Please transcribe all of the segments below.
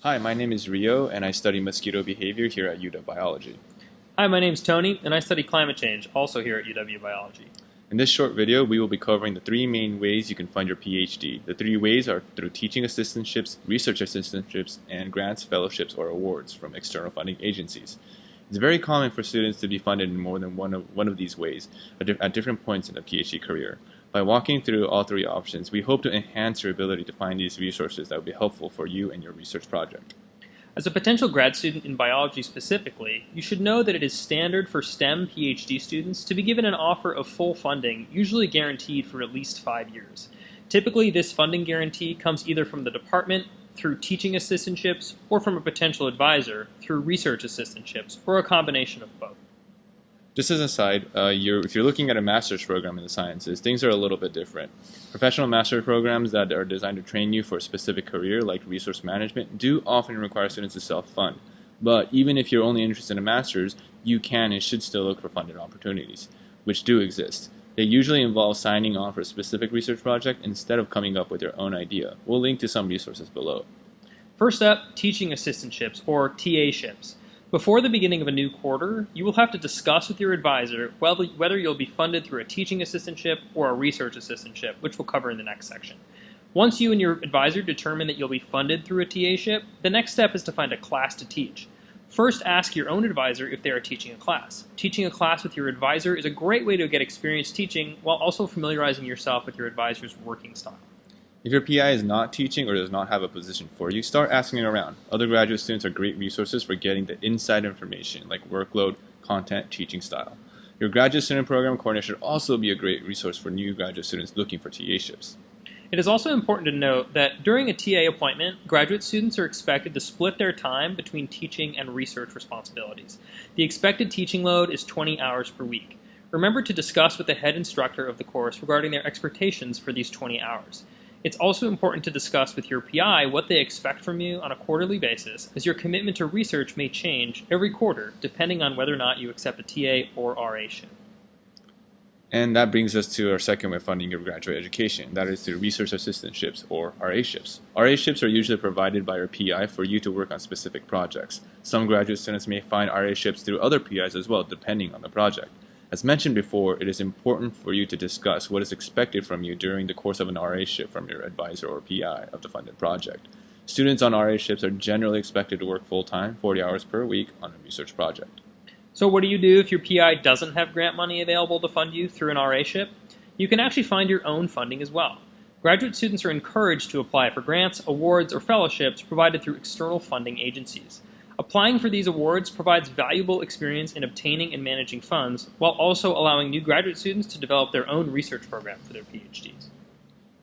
Hi, my name is Rio, and I study mosquito behavior here at UW Biology. Hi, my name's Tony, and I study climate change, also here at UW Biology. In this short video, we will be covering the three main ways you can fund your PhD. The three ways are through teaching assistantships, research assistantships, and grants, fellowships, or awards from external funding agencies. It's very common for students to be funded in more than one of these ways at different points in a PhD career. By walking through all three options, we hope to enhance your ability to find these resources that will be helpful for you and your research project. As a potential grad student in biology specifically, you should know that it is standard for STEM PhD students to be given an offer of full funding, usually guaranteed for at least 5 years. Typically, this funding guarantee comes either from the department, through teaching assistantships, or from a potential advisor, through research assistantships, or a combination of both. Just as an aside, if you're looking at a master's program in the sciences, things are a little bit different. Professional master's programs that are designed to train you for a specific career, like resource management, do often require students to self-fund. But even if you're only interested in a master's, you can and should still look for funded opportunities, which do exist. They usually involve signing on for a specific research project instead of coming up with your own idea. We'll link to some resources below. First up, teaching assistantships, or TA-ships. Before the beginning of a new quarter, you will have to discuss with your advisor whether you'll be funded through a teaching assistantship or a research assistantship, which we'll cover in the next section. Once you and your advisor determine that you'll be funded through a TA-ship, the next step is to find a class to teach. First, ask your own advisor if they are teaching a class. Teaching a class with your advisor is a great way to get experience teaching while also familiarizing yourself with your advisor's working style. If your PI is not teaching or does not have a position for you, start asking around. Other graduate students are great resources for getting the inside information, like workload, content, teaching style. Your graduate student program coordinator should also be a great resource for new graduate students looking for TA-ships. It is also important to note that during a TA appointment, graduate students are expected to split their time between teaching and research responsibilities. The expected teaching load is 20 hours per week. Remember to discuss with the head instructor of the course regarding their expectations for these 20 hours. It's also important to discuss with your PI what they expect from you on a quarterly basis, as your commitment to research may change every quarter depending on whether or not you accept a TA or RA-ship. And that brings us to our second way of funding your graduate education. That is through research assistantships or RA-ships. RA-ships are usually provided by your PI for you to work on specific projects. Some graduate students may find RA-ships through other PIs as well, depending on the project. As mentioned before, it is important for you to discuss what is expected from you during the course of an RA-ship from your advisor or PI of the funded project. Students on RA-ships are generally expected to work full-time, 40 hours per week, on a research project. So what do you do if your PI doesn't have grant money available to fund you through an RA-ship? You can actually find your own funding as well. Graduate students are encouraged to apply for grants, awards, or fellowships provided through external funding agencies. Applying for these awards provides valuable experience in obtaining and managing funds, while also allowing new graduate students to develop their own research program for their PhDs.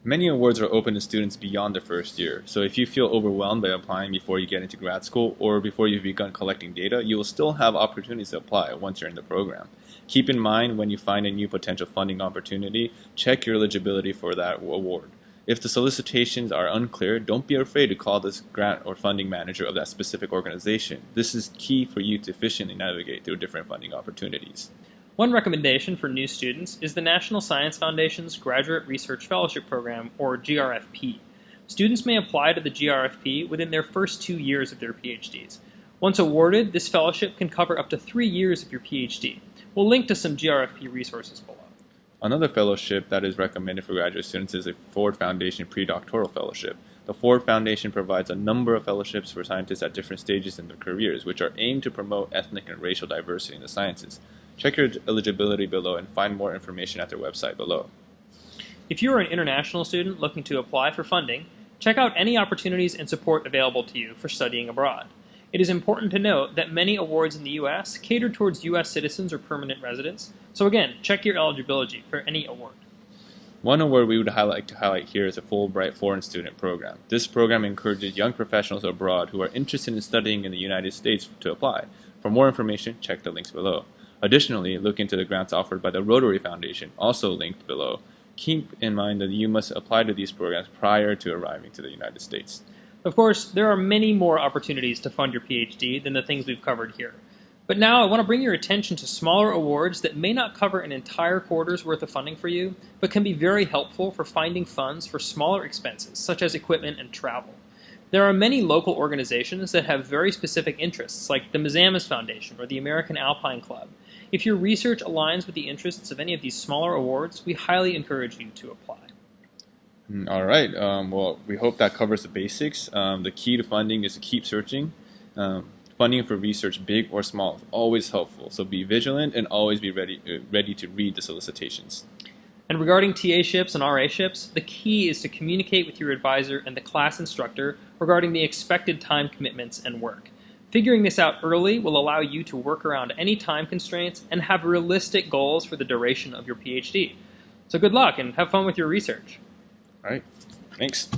Many awards are open to students beyond their first year, so if you feel overwhelmed by applying before you get into grad school or before you've begun collecting data, you will still have opportunities to apply once you're in the program. Keep in mind when you find a new potential funding opportunity, check your eligibility for that award. If the solicitations are unclear, don't be afraid to call this grant or funding manager of that specific organization. This is key for you to efficiently navigate through different funding opportunities. One recommendation for new students is the National Science Foundation's Graduate Research Fellowship Program, or GRFP. Students may apply to the GRFP within their first 2 years of their PhDs. Once awarded, this fellowship can cover up to 3 years of your PhD. We'll link to some GRFP resources below. Another fellowship that is recommended for graduate students is a Ford Foundation Predoctoral Fellowship. The Ford Foundation provides a number of fellowships for scientists at different stages in their careers, which are aimed to promote ethnic and racial diversity in the sciences. Check your eligibility below and find more information at their website below. If you are an international student looking to apply for funding, check out any opportunities and support available to you for studying abroad. It is important to note that many awards in the U.S. cater towards U.S. citizens or permanent residents, so again, check your eligibility for any award. One award we would like to highlight here is a Fulbright Foreign Student Program. This program encourages young professionals abroad who are interested in studying in the United States to apply. For more information, check the links below. Additionally, look into the grants offered by the Rotary Foundation, also linked below. Keep in mind that you must apply to these programs prior to arriving to the United States. Of course, there are many more opportunities to fund your PhD than the things we've covered here. But now I want to bring your attention to smaller awards that may not cover an entire quarter's worth of funding for you, but can be very helpful for finding funds for smaller expenses, such as equipment and travel. There are many local organizations that have very specific interests, like the Mazamas Foundation or the American Alpine Club. If your research aligns with the interests of any of these smaller awards, we highly encourage you to apply. All right. Well, we hope that covers the basics. The key to funding is to keep searching. Funding for research, big or small, is always helpful. So be vigilant and always be ready to read the solicitations. And regarding TA-ships and RA-ships, the key is to communicate with your advisor and the class instructor regarding the expected time commitments and work. Figuring this out early will allow you to work around any time constraints and have realistic goals for the duration of your PhD. So good luck and have fun with your research. All right. Thanks.